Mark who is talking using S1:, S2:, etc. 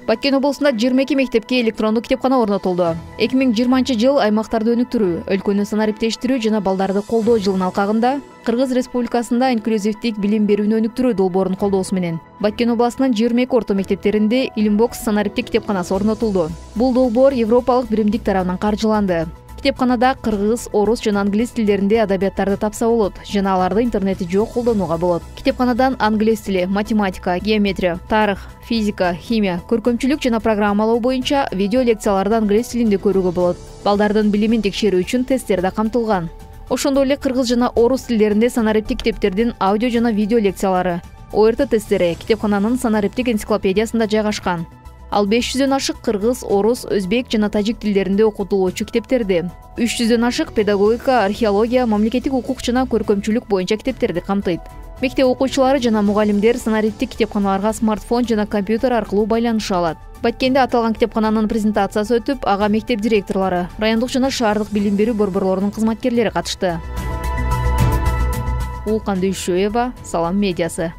S1: Баткен облусунда 22 мектепке электрондук китепкана орнотулду. 2020 жыл аймактарды өнүктүрүү, өлкөнү санариптештирүү жана балдарды колдоо жылынын алкагында Кыргыз Республикасында инклюзивдик билим берүүнү өнүктүрүү долбоорун колдоосу менен Баткен областынын 22 орто мектептеринде Илимбокс санариптик китепканасы орнотулду. Бул долбоор Европалык биримдик тарабынан каржыланды. Китепканада кыргыз, орус жана англис тилдеринде адабияттарды тапса болот жана аларды интернети жок колдонууга болот. Китепканадан англис тили, математика, геометрия, тарых, физика, химия, көркөмчүлүк жана программалоо боюнча видео лекцияларды англис тилинде көрүүгө болот. Балдардын билимин текшерүү үчүн тесттер да камтылган. Ошондой эле кыргыз жана орус тилдеринде санариптик китептердин аудио жана видео лекциялары, ОРТ тесттери китепкананын санариптик энциклопедиясында жайгашкан. Ал 500дөн ашык кыргыз, орус, өзбек жана тажик тилдеринде окутулуучу китептерди, 300дөн ашык педагогика, археология, мамлекеттик укук жана көркөмчүлүк боюнча китептерди камтыйт. Мектеп окуучулары жана мугалимдер санариптик китепканаларга смартфон жана компьютер аркылуу байланыша алат. Баткенде аталган китепкананын презентациясы өтүп, ага мектеп директорлору, райондук жана шаардык билим берүү борборлорунун кызматкерлери катышты. Улкан Дүйшөева, Салам медиасы.